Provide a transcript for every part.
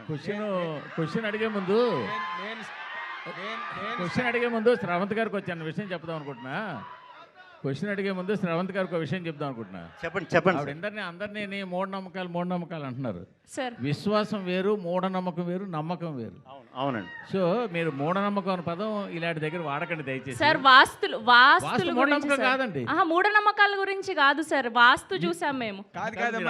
Question అడిగే ముందు శ్రవంత్ గారికి వచ్చాను విషయం చెప్దాం అనుకుంటున్నా. క్వశ్చన్ అడిగే ముందు శ్రవంత్ గారికి ఒక విషయం చెప్దాం అనుకుంటున్నా. చెప్పండి. అందరినీ మూఢనమ్మకాలు అంటున్నారు. సార్, విశ్వాసం వేరు, మూఢనమ్మకం వేరు, నమ్మకం వేరు. అవునండి. సో మీరు మూఢనమ్మకం అనే పదం ఇలాంటి దగ్గర వాడకండి దయచేసి. సార్, వాస్తులు మూఢనమ్మకం కాదండి. మూఢనమ్మకాల గురించి కాదు సార్, వాస్తు చూసాం మేము.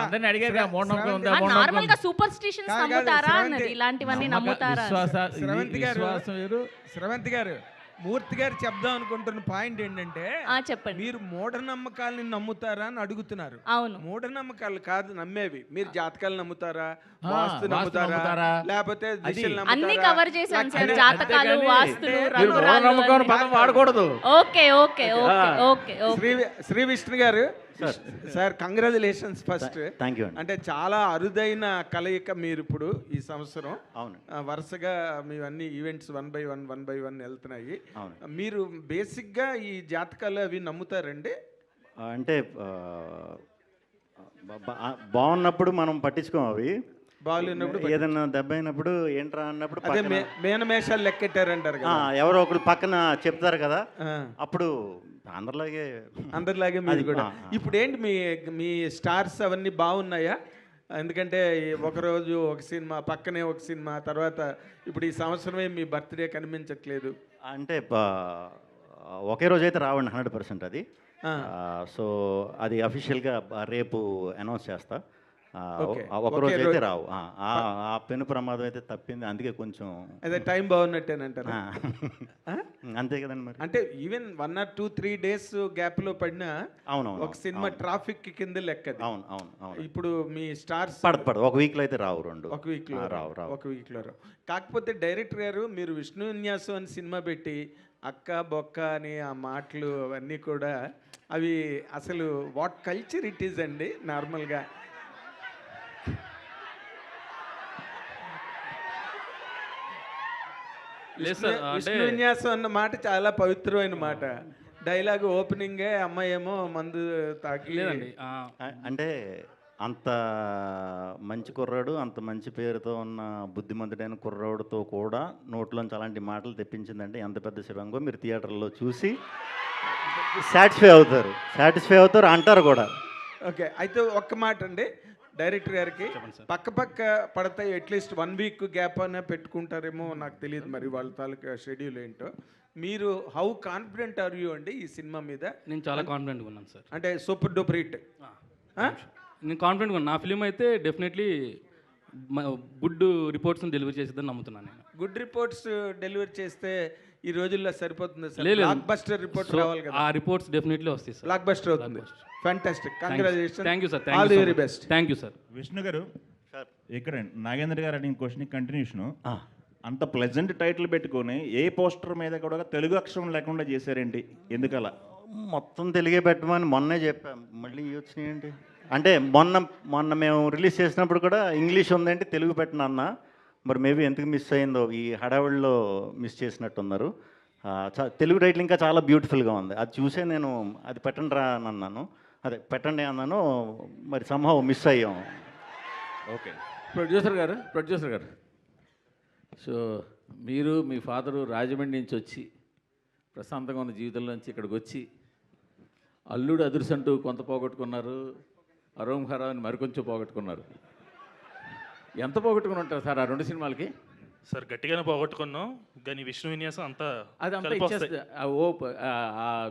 అందరినీ అడిగారు మూఢనమ్మకం ఉందా, నార్మల్ గా సూపర్ స్టిషన్స్ నమ్ముతారా అన్నది, ఇలాంటివన్నీ నమ్ముతారా? విశ్వాసం వేరు. శ్రవంత్ గారు, మూర్తి గారు చెప్దాం అనుకుంటున్న పాయింట్ ఏంటంటే, చెప్పండి, మీరు మూఢనమ్మకాలని నమ్ముతారా అని అడుగుతున్నారు. అవును, మూఢనమ్మకాలు కాదు నమ్మేవి. మీరు జాతకాలు నమ్ముతారా, వాస్తు నమ్ముతారా, లేకపోతే అన్ని కవర్ చేశాను సార్. జాతకాలు, వాస్తులు, వాడకూడదు. Okay okay okay okay. Sri Vishnu గారు sir, congratulations first. Thank you. అంటే చాలా అరుదైన కలయిక మీరు ఇప్పుడు ఈ సంవత్సరం. అవును, వరుసగా మీ అన్ని ఈవెంట్స్ వన్ బై వన్ వెళ్తున్నాయి. మీరు బేసిక్గా ఈ జాతకాలు అవి నమ్ముతారండి? అంటే బాగున్నప్పుడు మనం పట్టించుకోం, అవి బాగున్నప్పుడు ఏదన్నా దెబ్బ అయినప్పుడు ఏంట్రా అన్నప్పుడు అదే మేనమేషాలు లెక్కెట్టారంటారు కదా, ఎవరో ఒకరు పక్కన చెప్తారు కదా, అప్పుడు అందరిలాగే మీరు కూడా. ఇప్పుడు ఏంటి మీ స్టార్స్ అవన్నీ బాగున్నాయా? ఎందుకంటే ఒకరోజు ఒక సినిమా, పక్కనే ఒక సినిమా, తర్వాత ఇప్పుడు ఈ సంవత్సరమే మీ బర్త్డే కనిపించట్లేదు. అంటే ఒకే రోజు అయితే రావండి 100% అది. సో అది అఫీషియల్గా రేపు అనౌన్స్ చేస్తా. ఒకరోజు అయితే రావు. ఆ పెను ప్రమాదం అయితే తప్పింది, అందుకే కొంచెం అదే టైం బాగున్నట్టేనంటారు. అంతే కదండి మరి. అంటే ఈవెన్ 1 or 2-3 days గ్యాప్ లో పడినా అవునవును ఒక సినిమా ట్రాఫిక్ కింద లెక్క. అవును. ఇప్పుడు మీ స్టార్స్ పడదు ఒక వీక్ లో అయితే రావు, ఒక వీక్ లో రావు. కాకపోతే డైరెక్టర్ గారు మీరు విష్ణు విన్యాసం అని సినిమా పెట్టి అక్క బొక్క అని ఆ మాటలు అవన్నీ కూడా అవి అసలు వాట్ కల్చర్ ఇట్ ఈజ్ అండి. నార్మల్గా విష్ణు విన్యాసం అన్న మాట చాలా పవిత్రమైన మాట. డైలాగ్ ఓపెనింగే అమ్మాయి ఏమో మందు తాకి, అంటే అంత మంచి కుర్రాడు, అంత మంచి పేరుతో ఉన్న బుద్ధిమంతుడైన కుర్రాడుతో కూడా నోట్లోంచి అలాంటి మాటలు తెప్పించిందంటే ఎంత పెద్ద శివంగో మీరు థియేటర్లో చూసి సాటిస్ఫై అవుతారు అంటారు కూడా. ఓకే, అయితే ఒక్క మాట అండి డైరెక్టర్ గారికి, పక్క పడతాయి అట్లీస్ట్ 1 week గ్యాప్ అయినా పెట్టుకుంటారేమో నాకు తెలియదు, మరి వాళ్ళ తాలూకా షెడ్యూల్ ఏంటో. మీరు హౌ కాన్ఫిడెంట్ ఆర్ యూ అండి ఈ సినిమా మీద? నేను చాలా కాన్ఫిడెంట్గా ఉన్నాను సార్. అంటే సూపర్ డూపర్ హిట్. నేను కాన్ఫిడెంట్గా ఉన్నాను. నా ఫిలిం అయితే డెఫినెట్లీ గుడ్ రిపోర్ట్స్ని డెలివరీ చేసేదని నమ్ముతున్నాను నేను. గుడ్ రిపోర్ట్స్ డెలివరీ చేస్తే ఈ రోజుల్లో సరిపోతుంది సార్. బ్లాక్ బస్టర్ రిపోర్ట్ రావాలి కదా. ఆ రిపోర్ట్స్ డెఫినెట్లీ వస్తాయి సార్. బ్లాక్ బస్టర్ అవుతుంది. Fantastic, congratulations. Thank you sir. All the very best. Thank you sir. Vishnu గారు, ఇక్కడ నాగేంద్ర గారు అడిగిన క్వశ్చన్ కంటిన్యూషన్. అంత ప్లెజెంట్ టైటిల్ పెట్టుకొని ఏ పోస్టర్ మీద కూడా తెలుగు అక్షరం లేకుండా చేశారేంటి, ఎందుకలా? మొత్తం తెలుగే పెట్టమని మొన్నే చెప్పాం, మళ్ళీ వచ్చినాయండి. అంటే మొన్న మేము రిలీజ్ చేసినప్పుడు కూడా ఇంగ్లీష్ ఉందంటే తెలుగు పెట్టినా, మరి మేబీ ఎందుకు మిస్ అయిందో, ఈ హడావిడిలో మిస్ చేసినట్టున్నారు. తెలుగు టైటిల్ ఇంకా చాలా బ్యూటిఫుల్గా ఉంది. అది చూసే నేను అది పెట్టండి రా అని అన్నాను, అదే పెట్టండి అన్నాను, మరి సంహవ్ మిస్ అయ్యాం. ఓకే, ప్రొడ్యూసర్ గారు, సో మీరు మీ ఫాదరు రాజమండ్రి నుంచి వచ్చి ప్రశాంతంగా ఉన్న జీవితంలోంచి ఇక్కడికి వచ్చి అల్లుడు అదుర్సంటూ కొంత పోగొట్టుకున్నారు, అరోమ్ ఖరా అని మరికొంచెం పోగొట్టుకున్నారు. ఎంత పోగొట్టుకుని ఉంటారు సార్ ఆ 2 సినిమాలకి? సార్ గట్టిగానే పోగొట్టుకున్నాం, కానీ విష్ణు విన్యాసం అంతా ఇచ్చేస్తుంది.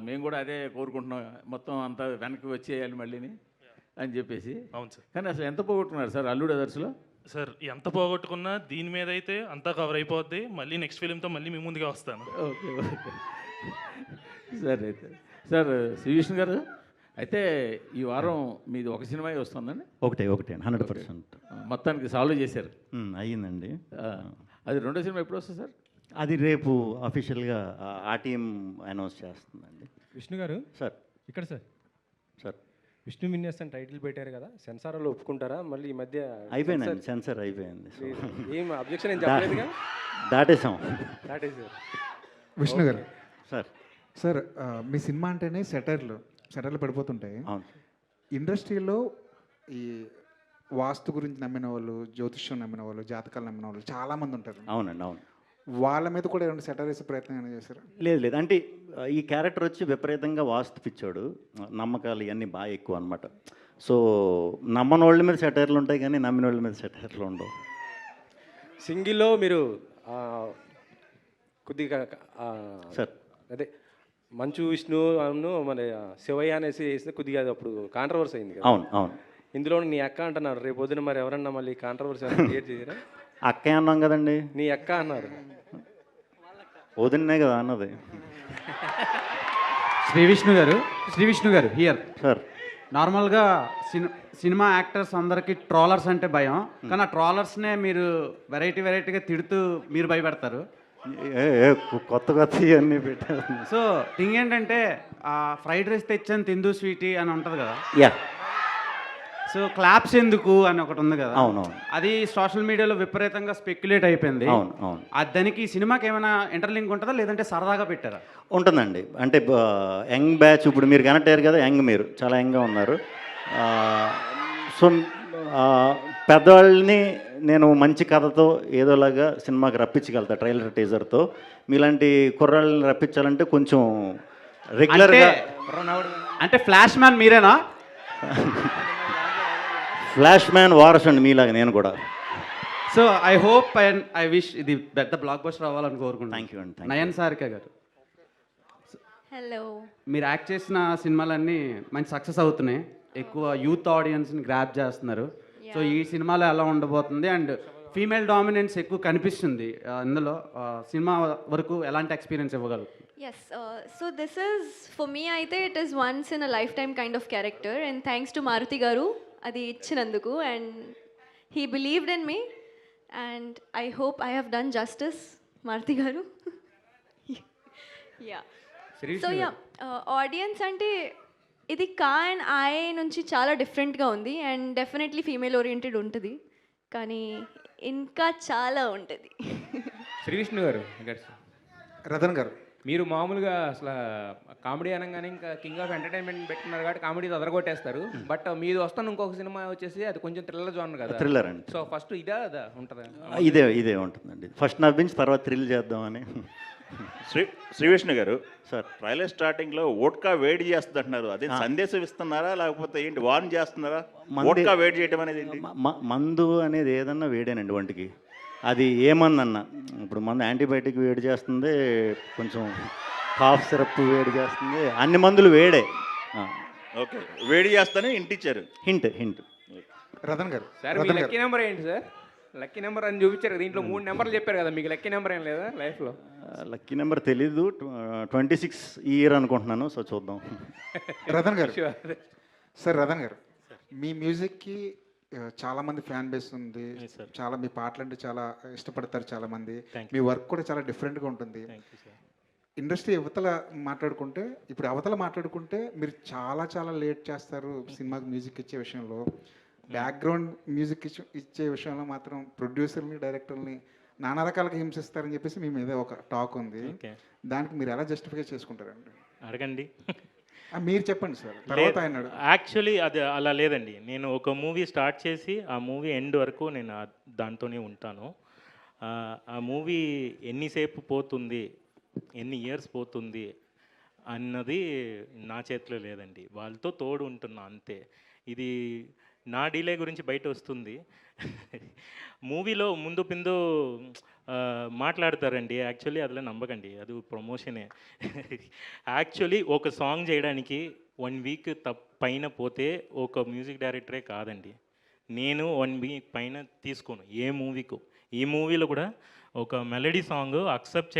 మేము కూడా అదే కోరుకుంటున్నాం, మొత్తం అంతా వెనక్కి వచ్చేయాలి మళ్ళీని అని చెప్పేసి. అవును సార్. కానీ అసలు ఎంత పోగొట్టుకున్నారు సార్ అల్లుడు అదర్స్లో? సార్ ఎంత పోగొట్టుకున్నా దీని మీద అయితే అంతా కవర్ అయిపోద్ది. మళ్ళీ నెక్స్ట్ ఫిలింతో మళ్ళీ మీ ముందుగా వస్తాను. Okay sir. అయితే సార్ శ్రీ విష్ణు గారు, అయితే ఈ వారం మీది ఒక సినిమా వస్తుందండి? ఒకటే 100%. మొత్తానికి సాల్వ్ చేశారు? అయ్యిందండి. అది 2వ సినిమా ఎప్పుడు వస్తుంది సార్? అది రేపు అఫీషియల్గా ఆ టీం అనౌన్స్ చేస్తుందండి. విష్ణు గారు సార్, ఇక్కడ సార్ విష్ణు విన్యాసం టైటిల్ పెట్టారు కదా, సెన్సార్లో ఒప్పుకుంటారా? మళ్ళీ ఈ మధ్య అయిపోయిందండి, సెన్సార్ అయిపోయింది. ఏం అబ్జెక్షన్ ఏం చెప్పలేదుగా? దాటేసాం. విష్ణు గారు సార్, మీ సినిమా అంటేనే సెటర్లు పడిపోతుంటాయి. ఇండస్ట్రీలో ఈ వాస్తు గురించి నమ్మిన వాళ్ళు, జ్యోతిష్యం నమ్మిన వాళ్ళు, జాతకాలు నమ్మిన వాళ్ళు చాలామంది ఉంటారు. అవునండి, అవును. వాళ్ళ మీద కూడా ఏమైనా సెటర్ వేసే ప్రయత్నం ఏమైనా చేశారా? లేదు లేదు, అంటే ఈ క్యారెక్టర్ వచ్చి విపరీతంగా వాస్తు పిచ్చోడు, నమ్మకాలు ఇవన్నీ బాగా ఎక్కువ అనమాట. సో నమ్మని వాళ్ళ మీద సెటైర్లు ఉంటాయి కానీ నమ్మిన వాళ్ళ మీద సెటైర్లు ఉండవు. సింగిల్లో మీరు కొద్దిగా సార్ అదే మంచు విష్ణు అవును మన శివయ్య అనేసి వేస్తే కొద్దిగా అది అప్పుడు కాంట్రవర్సీ అయింది కదా. అవును అవును. ఇందులో నీ అక్క అంటున్నారు, రేపు పొద్దున మరి ఎవరన్నా మళ్ళీ కాంట్రవర్సీ క్రియేట్ చేయరా? అక్కే అన్నాం కదండి. నీ అక్క అన్నారు. వదిన్నే కదా అన్నది. శ్రీ విష్ణు గారు హియర్ సార్, నార్మల్గా సినిమా యాక్టర్స్ అందరికీ ట్రోలర్స్ అంటే భయం, కానీ ఆ ట్రోలర్స్నే మీరు వెరైటీగా తిడుతూ మీరు భయపెడతారు. కొత్త ఇవన్నీ పెట్టారు. సో థింగ్ ఏంటంటే ఫ్రైడ్ రైస్ తెచ్చాను తిందు స్వీటీ అని ఉంటుంది కదా. యా. సో క్లాప్స్ ఎందుకు అని ఒకటి ఉంది కదా. అవునవును. అది సోషల్ మీడియాలో విపరీతంగా స్పెక్యులేట్ అయిపోయింది. అవును అవును. దానికి ఈ సినిమాకి ఏమైనా ఇంటర్లింక్ ఉంటుందా లేదంటే సరదాగా పెట్టారా? ఉంటుందండి. అంటే యంగ్ బ్యాచ్, ఇప్పుడు మీరు కనెక్ట్ అయ్యారు కదా, మీరు చాలా యంగ్గా ఉన్నారు. సో పెద్దవాళ్ళని నేను మంచి కథతో ఏదోలాగా సినిమాకి రప్పించగలుగుతా, ట్రైలర్ టీజర్తో. మీలాంటి కుర్రాళ్ళని రప్పించాలంటే కొంచెం రెగ్యులర్గా. అంటే ఫ్లాష్ మ్యాన్ మీరేనా? ఫ్లాష్ మ్యాన్ వారస్ అండి మీలాగా నేను కూడా. So I hope and I wish ఇది పెద్ద బ్లాక్ బస్టర్ అవ్వాలని కోరుకుంటున్నాను. థ్యాంక్ యూ అండి. నయన్ సారిక గారు, హలో. మీరు యాక్ట్ చేసిన సినిమాలన్నీ మంచి సక్సెస్ అవుతున్నాయి, ఎక్కువ యూత్ ఆడియన్స్ని గ్రాప్ చేస్తున్నారు. సో ఈ సినిమాలో ఎలా ఉండబోతుంది అండ్ ఫీమేల్ డామినెన్స్ ఎక్కువ కనిపిస్తుంది ఇందులో, సినిమా వరకు ఎలాంటి experience ఇవ్వగలుగుతుంది? Yes, so this is, for me అయితే it is once in a lifetime kind of character, and thanks to Maruti garu అది ఇచ్చినందుకు, and he believed in me and I hope I have done justice, Maruti garu. Yeah. So yeah, audience అంటే ఇది కా and I నుంచి చాలా డిఫరెంట్గా ఉంది and definitely female oriented ఉంటుంది, కానీ ఇంకా చాలా ఉంటుంది. శ్రీ విష్ణు గారు, రతన్ గారు, మీరు మామూలుగా అసలు కామెడీ అనగానే ఇంకా కింగ్ ఆఫ్ ఎంటర్టైన్మెంట్ పెట్టుకున్నారు కాబట్టి కామెడీ అదరగొట్టేస్తారు. బట్ మీది వస్తున్న ఇంకొక సినిమా వచ్చేసి అది కొంచెం థ్రిల్లర్ జోనర్ కదా. థ్రిల్లర్ అండి. సో ఫస్ట్ ఇదే అదా ఉంటుంది? ఇదే ఉంటుందండి. ఫస్ట్ నవ్వించి తర్వాత థ్రిల్ చేద్దామని. శ్రీ విష్ణు గారు సార్, ట్రైలర్ స్టార్టింగ్లో ఓట్కా వేడి చేస్తుంది అంటున్నారు, అదే సందేశం ఇస్తున్నారా లేకపోతే ఏంటి, వార్న్ చేస్తున్నారా? ఓట్కా వేడి చేయడం అనేది ఏంటి? మందు అనేది ఏదన్నా వేడేనండి ఒంటికి. అది ఏమన్నా ఇప్పుడు మందు యాంటీబయాటిక్ వేడి చేస్తుంది, కొంచెం కాఫ్ సిరప్ వేడి చేస్తుంది, అన్ని మందులు వేడే. ఓకే, వేడి చేస్తానే ఇంటిచ్చారు. హింట్. రతన్ గారు, సార్ మీ లక్కీ నెంబర్ ఏంటి సార్? లక్కీ నెంబర్ అని చూపించారు కదా, దీంట్లో 3 నెంబర్లు చెప్పారు కదా, మీకు లక్కీ నెంబర్ ఏం లేదా లైఫ్లో? లక్కీ నెంబర్ తెలీదు, 26 ఈ ఇయర్ అనుకుంటున్నాను. సో చూద్దాం. రతన్ గారు, సార్ రతన్ గారు, మీ మ్యూజిక్కి చాలామంది ఫ్యాన్ బేస్ ఉంది, చాలా మీ పాటలు అంటే చాలా ఇష్టపడతారు చాలామంది, మీ వర్క్ కూడా చాలా డిఫరెంట్గా ఉంటుంది. ఇండస్ట్రీ అవతల మాట్లాడుకుంటే మీరు చాలా లేట్ చేస్తారు సినిమాకి మ్యూజిక్ ఇచ్చే విషయంలో. బ్యాక్గ్రౌండ్ మ్యూజిక్ ఇచ్చే విషయంలో మాత్రం ప్రొడ్యూసర్ని, డైరెక్టర్ని నానా రకాలుగా హింసిస్తారని చెప్పేసి మీ మీద ఒక టాక్ ఉంది. దానికి మీరు ఎలా జస్టిఫై చేసుకుంటారండి? అడగండి. మీరు చెప్పండి సార్, తర్వాత ఆయన. యాక్చువల్లీ అది అలా లేదండి. నేను ఒక మూవీ స్టార్ట్ చేసి ఆ మూవీ ఎండ్ వరకు నేను దాంతోనే ఉంటాను. ఆ మూవీ ఎన్నిసేపు పోతుంది, ఎన్ని ఇయర్స్ పోతుంది అన్నది నా చేతిలో లేదండి, వాళ్ళతో తోడు ఉంటున్నా అంతే. ఇది నా డీలే గురించి బయట వస్తుంది. మూవీలో ముందు పిందు మాట్లాడతారండి, యాక్చువల్లీ అదిలో నమ్మకండి, అది ప్రమోషనే. యాక్చువల్లీ ఒక సాంగ్ చేయడానికి 1 వీక్ పైన పోతే ఒక మ్యూజిక్ డైరెక్టరే కాదండి, నేను 1 వీక్ పైన తీసుకోను ఏ మూవీకు. ఈ మూవీలో కూడా ఒక మెలడీ సాంగ్ అక్సెప్ట్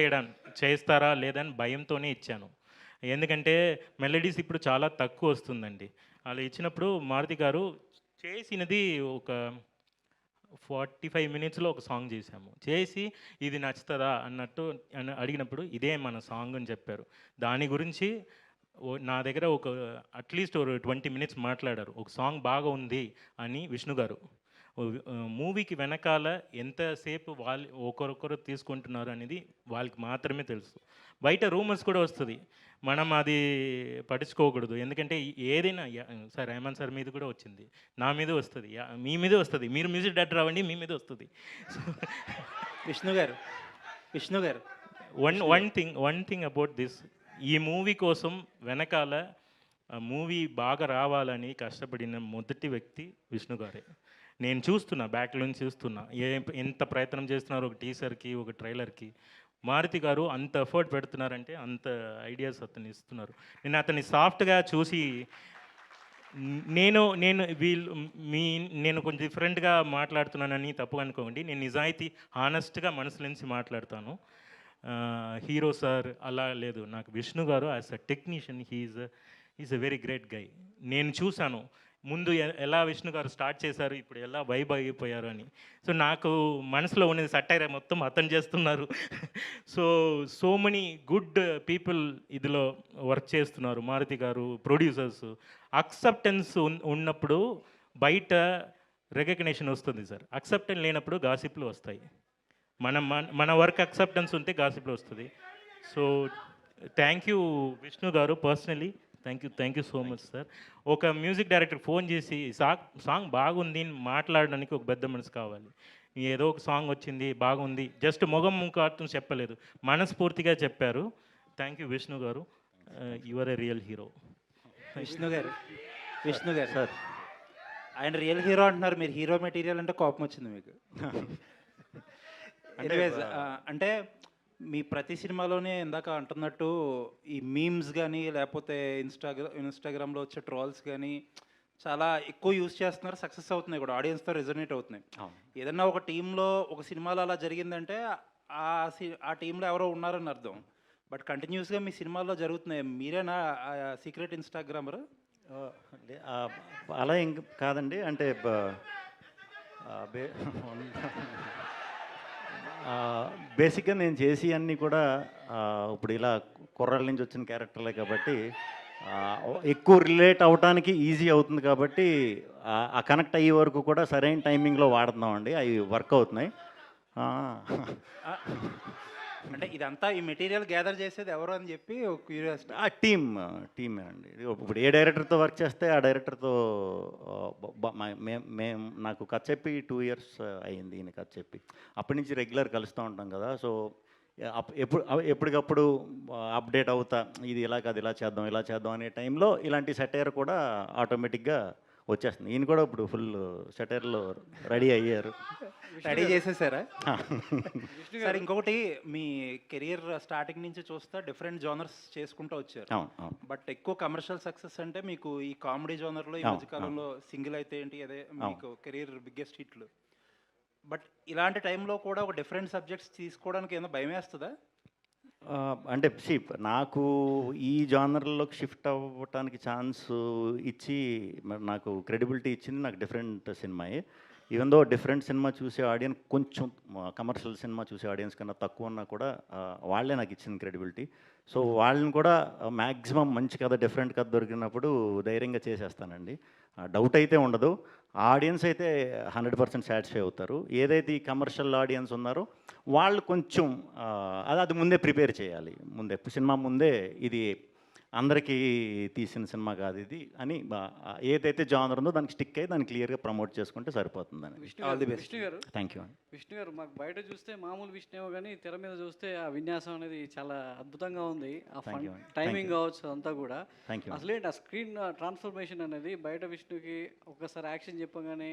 చేస్తారా లేదని భయంతోనే ఇచ్చాను. ఎందుకంటే మెలడీస్ ఇప్పుడు చాలా తక్కువ వస్తుందండి. అలా ఇచ్చినప్పుడు మారుతి గారు చేసినది ఒక 45 మినిట్స్లో ఒక సాంగ్ చేశాము. చేసి ఇది నచ్చుతుందా అన్నట్టు అడిగినప్పుడు ఇదే మన సాంగ్ అని చెప్పారు. దాని గురించి నా దగ్గర ఒక అట్లీస్ట్ ఒక 20 మినిట్స్ మాట్లాడారు. ఒక సాంగ్ బాగా ఉంది అని విష్ణు గారు. మూవీకి వెనకాల ఎంతసేపు వాళ్ళు ఒకరొకరు తీసుకుంటున్నారు అనేది వాళ్ళకి మాత్రమే తెలుసు. బయట రూమర్స్ కూడా వస్తుంది, మనం అది పట్టించుకోకూడదు. ఎందుకంటే ఏదైనా సార్ రెహమాన్ సార్ మీద కూడా వచ్చింది, నా మీద వస్తుంది, మీ మీద వస్తుంది. మీరు మ్యూజిక్ డైరెక్టర్ అవ్వండి, మీ మీద వస్తుంది. విష్ణు గారు వన్ థింగ్ అబౌట్ దిస్, ఈ మూవీ కోసం వెనకాల మూవీ బాగా రావాలని కష్టపడిన మొదటి వ్యక్తి విష్ణు గారే. నేను చూస్తున్నా, బ్యాక్లో నుంచి చూస్తున్నా ఎంత ప్రయత్నం చేస్తున్నారు ఒక టీజర్కి, ఒక ట్రైలర్కి. మారుతి గారు అంత ఎఫర్ట్ పెడుతున్నారంటే అంత ఐడియాస్ అతను ఇస్తున్నారు. నేను అతన్ని సాఫ్ట్గా చూసి నేను కొంచెం డిఫరెంట్గా మాట్లాడుతున్నానని తప్పుగా అనుకోండి. నేను నిజాయితీ హానెస్ట్గా మనసు నుంచి మాట్లాడతాను. హీరో సార్ అలా లేదు, నాకు విష్ణు గారు as a technician is a very great guy. నేను చూశాను ముందు ఎలా విష్ణు గారు స్టార్ట్ చేశారు, ఇప్పుడు ఎలా వైబ్ అయిపోయారు అని. సో నాకు మనసులో ఉన్నది సటైర్ మొత్తం అతను చేస్తున్నారు. సో మెనీ గుడ్ పీపుల్ ఇదిలో వర్క్ చేస్తున్నారు. మారుతి గారు, ప్రొడ్యూసర్స్. అక్సెప్టెన్స్ ఉన్నప్పుడు బయట రికగ్నిషన్ వస్తుంది సార్, అక్సెప్టెన్స్ లేనప్పుడు గాసిప్లు వస్తాయి. మన వర్క్ అక్సెప్టెన్స్ ఉంటే గాసిప్లు వస్తుంది. సో థ్యాంక్ యూ విష్ణు గారు, personally thank you so much sir. ఒక మ్యూజిక్ డైరెక్టర్ ఫోన్ చేసి సాంగ్ బాగుంది మాట్లాడడానికి ఒక పెద్ద మనసు కావాలి. ఏదో ఒక సాంగ్ వచ్చింది బాగుంది, జస్ట్ మొగం ముఖార్థం చెప్పలేదు, మనస్ఫూర్తిగా చెప్పారు. థ్యాంక్ యూ విష్ణు గారు, you are a real hero. Vishnu గారు సార్, ఆయన రియల్ హీరో అంటున్నారు, మీరు హీరో మెటీరియల్ అంటే కోపం వచ్చింది మీకు. అంటే మీ ప్రతి సినిమాలోనే ఇందాక అంటున్నట్టు ఈ మీమ్స్ కానీ లేకపోతే ఇన్స్టాగ్రామ్లో వచ్చే ట్రోల్స్ కానీ చాలా ఎక్కువ యూజ్ చేస్తున్నారు, సక్సెస్ అవుతున్నాయి కూడా, ఆడియన్స్తో రెజొనేట్ అవుతున్నాయి. ఏదన్నా ఒక టీంలో ఒక సినిమాలో అలా జరిగిందంటే ఆ టీంలో ఎవరో ఉన్నారని అర్థం. బట్ కంటిన్యూస్గా మీ సినిమాల్లో జరుగుతున్నాయి. మీరేనా సీక్రెట్ ఇన్స్టాగ్రామర్? అలా ఏం కాదండి. అంటే బేసిక్గా నేను చేసి అన్నీ కూడా ఇప్పుడు ఇలా కుర్రాళ్ళ నుంచి వచ్చిన క్యారెక్టర్లే కాబట్టి ఎక్కువ రిలేట్ అవ్వడానికి ఈజీ అవుతుంది కాబట్టి ఆ కనెక్ట్ అయ్యే వరకు కూడా సరైన టైమింగ్లో వాడుతున్నామండి, అవి వర్క్ అవుతున్నాయి. అంటే ఇదంతా ఈ మెటీరియల్ గ్యాదర్ చేసేది ఎవరు అని చెప్పి ఒక క్యూరియాసిటీ. టీమే అండి. ఇప్పుడు ఏ డైరెక్టర్తో వర్క్ చేస్తే ఆ డైరెక్టర్తో మేము నాకు కథ చెప్పి 2 years అయ్యింది ఈయన కథ చెప్పి. అప్పటి నుంచి రెగ్యులర్ కలుస్తూ ఉంటాం కదా. సో ఎప్పటికప్పుడు అప్డేట్ అవుతా, ఇది ఇలా కాదు ఇలా చేద్దాం అనే టైంలో ఇలాంటి సెటైర్ కూడా ఆటోమేటిక్గా వచ్చేస్తుంది. ఈయన కూడా ఇప్పుడు ఫుల్ సెటైర్లో రెడీ అయ్యారు. రెడీ చేసేసారా సార్? ఇంకొకటి, మీ కెరియర్ స్టార్టింగ్ నుంచి చూస్తే డిఫరెంట్ జోనర్స్ చేసుకుంటూ వచ్చారు. బట్ ఎక్కువ కమర్షియల్ సక్సెస్ అంటే మీకు ఈ కామెడీ జోనర్లో ఈ మధ్యకాలంలో సింగిల్ అయితే ఏంటి, అదే మీకు కెరియర్ బిగ్గెస్ట్ హిట్లు. బట్ ఇలాంటి టైంలో కూడా ఒక డిఫరెంట్ సబ్జెక్ట్స్ తీసుకోవడానికి ఏమైనా భయం వేస్తుందా? అంటే నాకు ఈ జానర్లోకి షిఫ్ట్ అవ్వటానికి ఛాన్స్ ఇచ్చి నాకు క్రెడిబిలిటీ ఇచ్చింది నాకు డిఫరెంట్ సినిమాయే. ఈవెన్ దో డిఫరెంట్ సినిమా చూసే ఆడియన్స్ కొంచెం కమర్షియల్ సినిమా చూసే ఆడియన్స్ కన్నా తక్కువ ఉన్నా కూడా వాళ్ళే నాకు ఇచ్చింది క్రెడిబిలిటీ. సో వాళ్ళని కూడా మ్యాక్సిమం మంచి కథ, డిఫరెంట్ కథ దొరికినప్పుడు ధైర్యంగా చేసేస్తానండి. డౌట్ అయితే ఉండదు. ఆడియన్స్ అయితే 100% సాటిస్ఫై అవుతారు. ఏదైతే ఈ కమర్షియల్ ఆడియన్స్ ఉన్నారో వాళ్ళు కొంచెం అది ముందే ప్రిపేర్ చేయాలి. సినిమా ముందే ఇది అందరికీ తీసిన సినిమా కాదు ఇది అని ఏదైతే జానర్ ఉందో దానికి స్టిక్ అయ్యి దాన్ని క్లియర్గా ప్రమోట్ చేసుకుంటే సరిపోతుందని. విష్ణు గారు, థ్యాంక్ యూ అండి. విష్ణు గారు, మాకు బయట చూస్తే మామూలు విష్ణు కానీ తెర మీద చూస్తే ఆ విన్యాసం అనేది చాలా అద్భుతంగా ఉంది. ఆ టైమింగ్ కావచ్చు అంతా కూడా. అసలేంటి ఆ స్క్రీన్ ట్రాన్స్ఫర్మేషన్ అనేది బయట విష్ణుకి ఒక్కసారి యాక్షన్ చెప్పగానే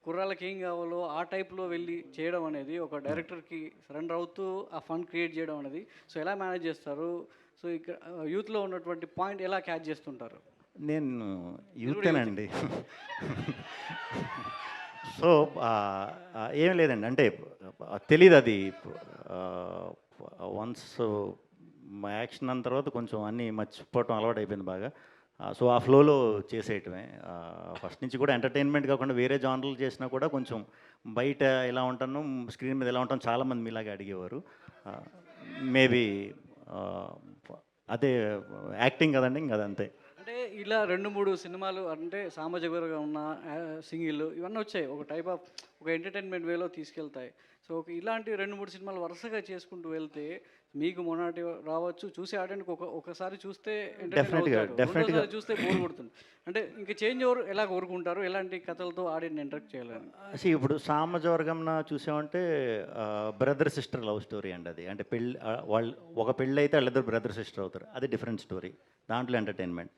కుర్రాళ్ళకి ఏం కావాలో ఆ టైప్లో వెళ్ళి చేయడం అనేది ఒక డైరెక్టర్కి సరెండర్ అవుతూ ఆ ఫన్ క్రియేట్ చేయడం అనేది సో ఎలా మేనేజ్ చేస్తారు? సో ఇక్కడ యూత్లో ఉన్నటువంటి పాయింట్ ఎలా క్యాచ్ చేస్తుంటారు? నేను యూతేనండి. సో ఏం లేదండి, అంటే తెలీదు అది. వన్స్ యాక్షన్ అన్న తర్వాత కొంచెం అన్నీ మర్చిపోవటం అలవాటు అయిపోయింది బాగా. సో ఆ ఫ్లోలో చేసేయటమే. ఫస్ట్ నుంచి కూడా ఎంటర్టైన్మెంట్ కాకుండా వేరే జానర్లు చేసినా కూడా కొంచెం బయట ఎలా ఉంటాను, స్క్రీన్ మీద ఎలా ఉంటాను చాలామంది మీలాగా అడిగేవారు. మేబీ అదే యాక్టింగ్ కదండి, ఇంకా అదంతే. అంటే ఇలా 2-3 సినిమాలు అంటే సామాజికంగా ఉన్న సింగిల్ ఇవన్నీ వచ్చాయి, ఒక టైప్ ఆఫ్ ఒక ఎంటర్టైన్మెంట్ వేలో తీసుకెళ్తాయి. సో ఇలాంటి 2-3 సినిమాలు వరుసగా చేసుకుంటూ వెళ్తే మీకు మొన్నటి రావచ్చు, చూసి ఆడడానికి ఒకసారి చూస్తే రెండోసారి చూస్తే బోర్ కొడుతుంది. అంటే ఇంకా చేంజ్ ఓవర్ ఎలా కోరుకుంటారు, ఎలాంటి కథలతో ఆడియన్స్ ఇంటరాక్ట్ చేయాలని? ఇప్పుడు సామజవర్గంన చూసామంటే బ్రదర్ సిస్టర్ లవ్ స్టోరీ అండి అది. అంటే పెళ్ళి వాళ్ళు ఒక పెళ్ళి అయితే వాళ్ళిద్దరు బ్రదర్ సిస్టర్ అవుతారు, అది డిఫరెంట్ స్టోరీ, దాంట్లో ఎంటర్టైన్మెంట్.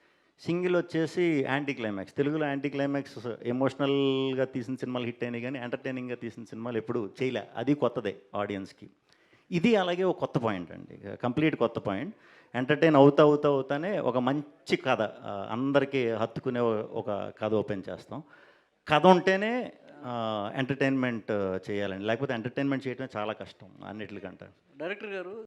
సింగిల్ వచ్చేసి యాంటీ క్లైమాక్స్. తెలుగులో యాంటీ క్లైమాక్స్ ఎమోషనల్గా తీసిన సినిమాలు హిట్ అయినాయి, కానీ ఎంటర్టైనింగ్గా తీసిన సినిమాలు ఎప్పుడు చేయలే, అది కొత్తదే ఆడియన్స్కి. ఇది అలాగే ఒక కొత్త పాయింట్ అండి, కంప్లీట్ కొత్త పాయింట్. ఎంటర్టైన్ అవుతానే ఒక మంచి కథ, అందరికీ హత్తుకునే ఒక కథ ఓపెన్ చేస్తాం. కథ ఉంటేనే ఎంటర్టైన్మెంట్ చేయాలండి, లేకపోతే ఎంటర్టైన్మెంట్ చేయడమే చాలా కష్టం అన్నిటికంటే. డైరెక్టర్ గారు